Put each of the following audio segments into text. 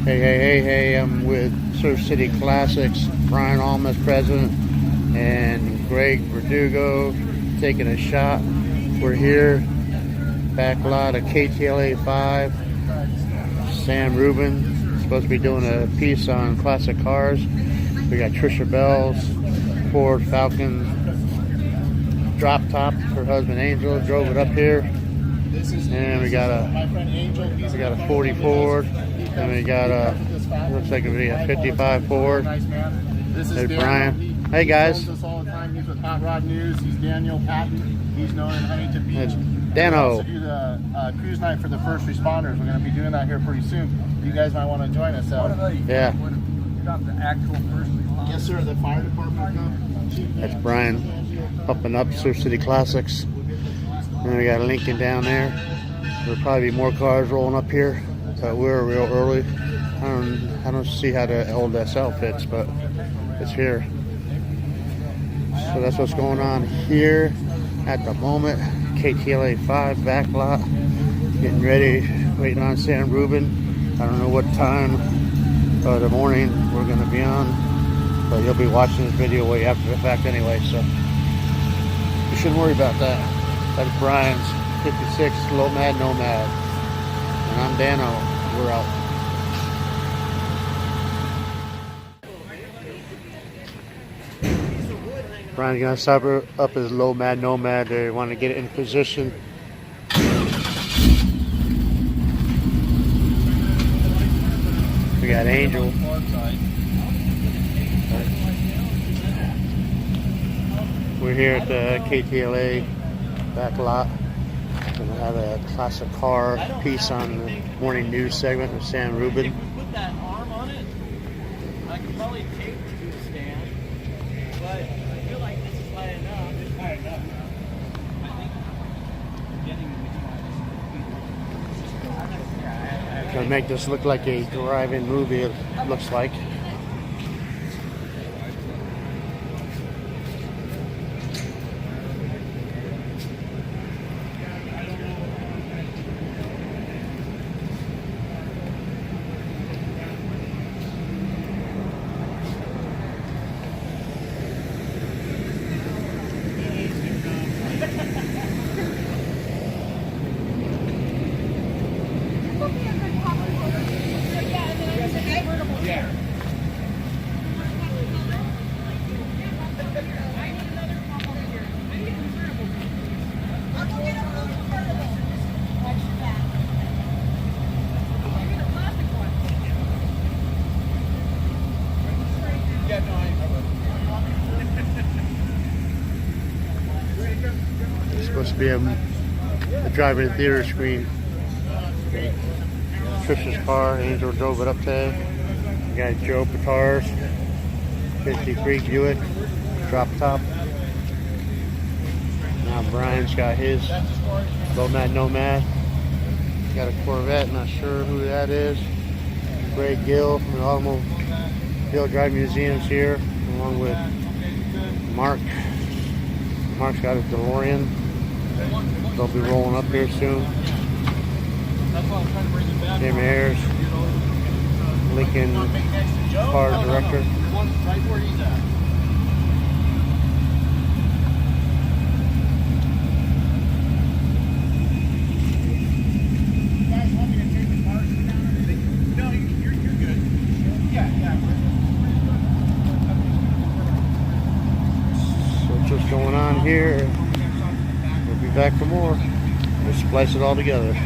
Hey, I'm with Surf City Classics, Brian Almas, president, and Greg Verdugo taking a shot. We're here, back lot of KTLA 5. Sam Rubin, supposed to be doing a piece on classic cars. We got Trisha Bell's Ford Falcon drop top. Her husband Angel drove it up here. And we got a 40 Ford. And we got looks like it'll be a 55 Ford. This is Hey, Brian. Dano. Hey, guys. He us all the time. He's with Hot Rod News. He's Daniel Patton. He's known in Huntington Beach. That's We Dano. also do the cruise night for the first responders. We're going to be doing that here pretty soon. You guys might want to join us. Yeah. Got the actual first responders. Yes, sir. The fire department come. That's Brian up and up Surf City Classics. And we got Lincoln down there. There'll probably be more cars rolling up here, but we're real early. I don't see how the old SL fits, but it's here. So that's what's going on here at the moment. KTLA 5 back lot, getting ready, waiting on Sam Rubin. I don't know what time of the morning we're going to be on, but you'll be watching this video way after the fact anyway, so you shouldn't worry about that. That's Brian's 56 Low Mad Nomad, and I'm Dano. We're out. Brian's gonna stop up his Low Mad Nomad. They want to get it in position. We got Angel. We're here at the KTLA back lot. Gonna have a classic car piece on the morning news segment with Sam Rubin. Put that arm on it. I could probably tape it to the stand, but I feel like this is high enough. It's high enough. I think Gonna make this look like a drive-in movie. It looks like. It's supposed to be a drive-in theater screen. Trisha's car, Angel drove it up there. We got Joe Pitar's 53 Buick drop top. Now Brian's got his Low Mad Nomad. Got a Corvette, not sure who that is. Greg Gill from the Automobile Drive Museum's here, along with Mark. Mark's got a DeLorean. They'll be rolling up here soon. Jim Ayers, Lincoln car director. right where he's at. So what's going on here? We'll be back for more. We'll splice it all together.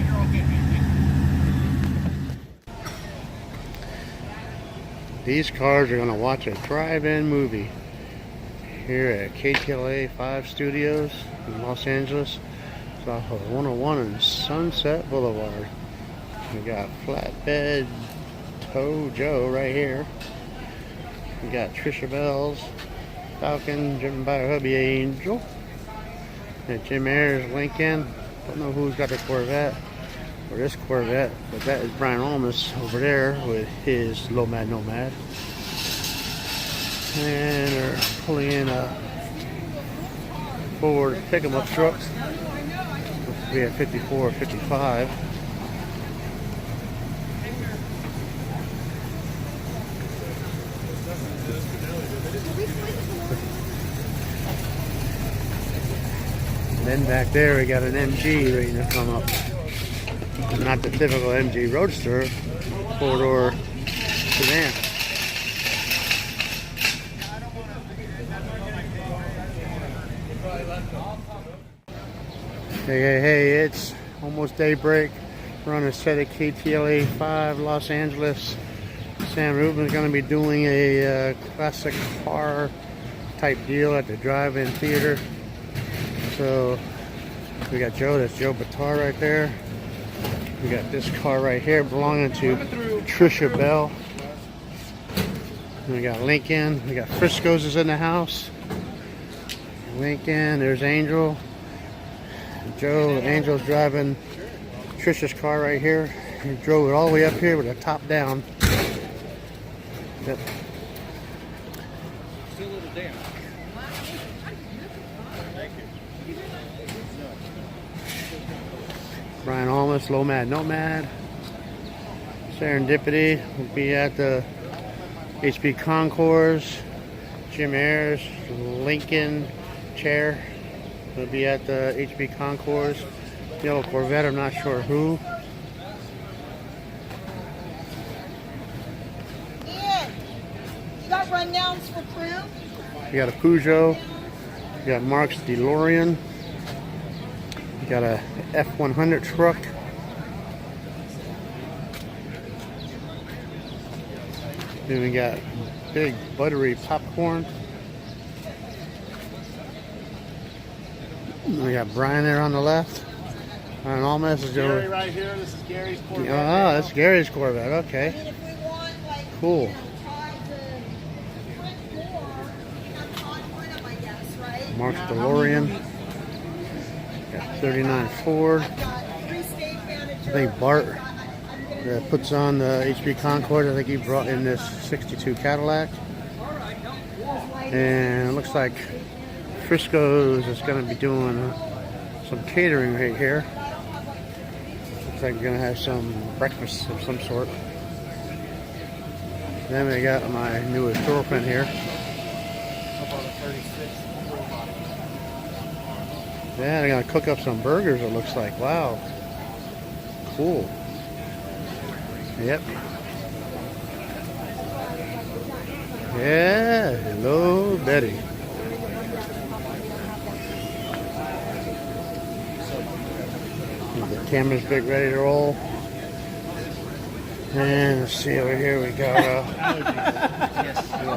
These cars are going to watch a drive-in movie here at KTLA 5 Studios in Los Angeles. It's off of 101 and Sunset Boulevard. We got Flatbed Toe Joe right here. We got Trisha Bell's Falcon driven by her hubby Angel. And Jim Ayers Lincoln. Don't know who's got the Corvette or this Corvette, but that is Brian Almas over there with his Low Mad Nomad. And they're pulling in a Ford pickup truck. Supposed to be a 54 or 55. Then back there we got an MG waiting to come up. Not the typical MG Roadster, four-door sedan. Hey, it's almost daybreak. We're on a set of KTLA 5 Los Angeles. Sam Rubin's going to be doing a classic car type deal at the drive-in theater. So we got Joe, that's Joe Batar right there. We got this car right here belonging to Trisha Bell. And we got Lincoln. We got Frisco's is in the house. Lincoln, there's Angel. Angel's driving Trisha's car right here. He drove it all the way up here with the top down. Yep. Still a little damp. Thank you. Brian Almas, Low Mad Nomad. Serendipity will be at the HP Concours. Jim Ayers, Lincoln Chair will be at the HP Concours. Yellow Corvette, I'm not sure who. Ian, you got rundowns for crew? You got a Peugeot. You got Mark's DeLorean. You got a F-100 truck. Then we got big buttery popcorn. We got Brian there on the left. And Almas is Gary over. right here. This is Gary's Oh, Corvette. that's Gary's Corvette. Okay. And if we want, like, Cool. you know, try to print more, we have to print them, I guess, right? Mark's DeLorean. Got 39 Ford. I've got 3 state managers. I think Bart puts on the HP Concord. I think he brought in this 62 Cadillac. And it looks like Frisco's is going to be doing some catering right here. Looks like we're going to have some breakfast of some sort. Then we got my newest girlfriend here. Yeah, they're going to cook up some burgers, it looks like. Wow. Cool. Yep. Yeah, hello, Betty. The camera's big, ready to roll. And let's see over here, we got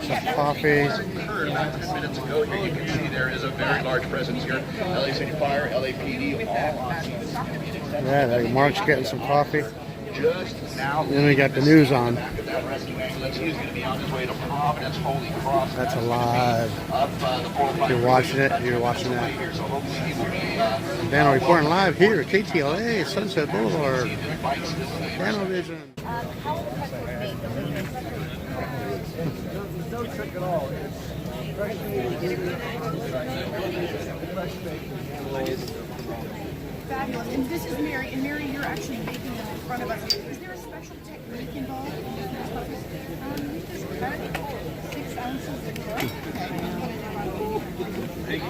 some coffee. About 10 minutes ago here, you can see there is a very large presence here. LA City Fire, LAPD, all on scene. This is going to be an exceptional. Yeah, like Mark's getting some coffee. Just now. Then we got the news on. Back of that rescue ambulance. He is going to be on his way to Providence Holy Cross. That's alive. Up the 405. You're watching it. You're watching that. Here, so hopefully he will be. Dano reporting live here at KTLA, Sunset Boulevard. Dano Vision. How will the peppers make? No trick at all. Fabulous. And this is Mary. And Mary, you're actually baking them in front of us. Is there a special technique involved in making these puppies? We just cut 6 ounces of cook. Thank you.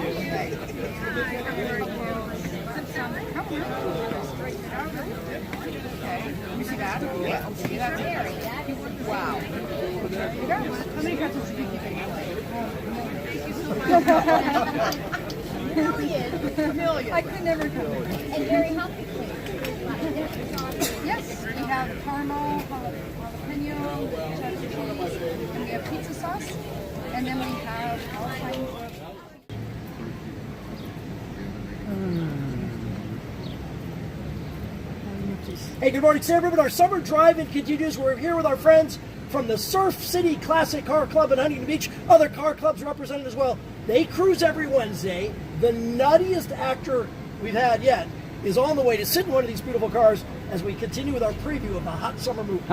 You see that? Yeah. See that? Wow. How many pretzels do you think you can A million. I could never come. And Gary, how many Yes, we have caramel, jalapeno, cheddar cheese, and we have pizza sauce, and then we have Alpine. Hey, good morning, Sam Rubin. Our summer drive-in continues. We're here with our friends from the Surf City Classic Car Club in Huntington Beach. Other car clubs represented as well. They cruise every Wednesday. The nuttiest actor we've had yet is on the way to sit in one of these beautiful cars as we continue with our preview of the hot summer movies.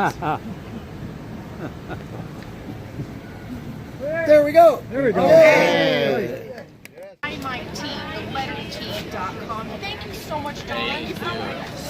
There we go. There we go. My team, the letter T.com. Thank you so much, Dawn.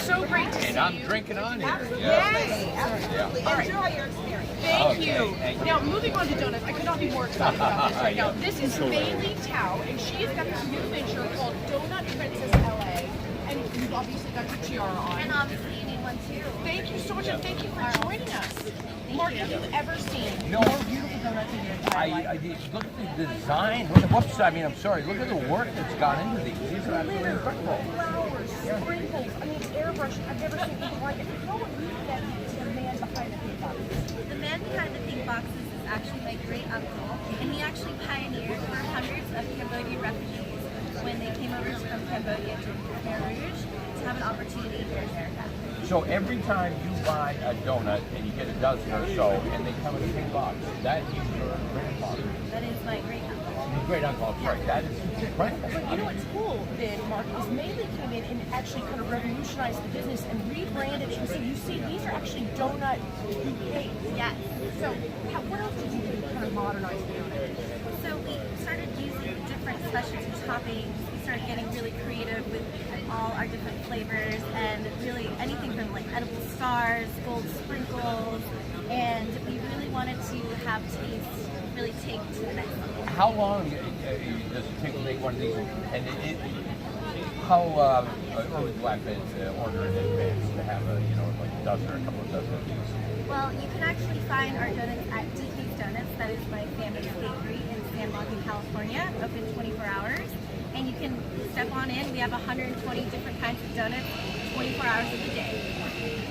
so great to see And you. I'm drinking on here. Absolutely, absolutely. All right. Enjoy your experience. Thank Okay, you. thank you. Now, moving on to donuts, I could not be more excited about this right now. This is Bailey Tao, and she has got this new venture called Donut Princess LA, and you've obviously got your tiara on. And obviously you need one too. Thank you so much, and thank you for joining us. Mark, have you ever seen No. more beautiful donuts in your entire life? Look at the design. Whoops, I mean, I'm sorry. Look at the work that's gone into these. These are absolutely incredible. Flowers, sprinkles, I mean, airbrush. I've never seen anything like it. How would you get the man behind the pink box? The man behind the pink boxes is actually my great uncle, and he actually pioneered for hundreds of Cambodian refugees when they came over from Cambodia to Khmer Rouge to have an opportunity here in America. So every time you buy a donut and you get a dozen or so, and they come in a pink box, that is your grandfather. That is my great uncle. Your great uncle, right? That is incredible. But you know what's cool, then, Mark, is Melee came in and actually kind of revolutionized the business and rebranded it. So you see, these are actually donut bouquets. Yes. So what else did you do to kind of modernize the donut? So we started using different specialty toppings. We started getting really creative with all our different flavors and really anything from like edible stars, gold sprinkles, and we really wanted to have taste really take to the next level. How long does it take to make one of these? And how early do I have to order in advance to have a, like a dozen or a couple of dozen of these? Well, you can actually find our donuts at DK's Donuts. That is my family's bakery in San Joaquin, California, open 24 hours. And you can step on in. We have 120 different kinds of donuts, 24 hours of the day.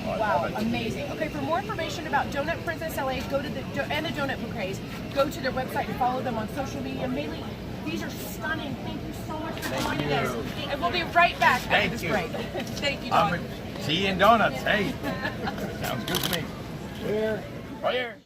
Wow, amazing. Okay, for more information about Donut Princess LA, go to and the Donut Bouquets, go to their website and follow them on social media. Melee, these are stunning. Thank you so much for joining us. And we'll be right back after this break. Thank you, Don. Tea and donuts. Hey, sounds good to me. Here. Right here.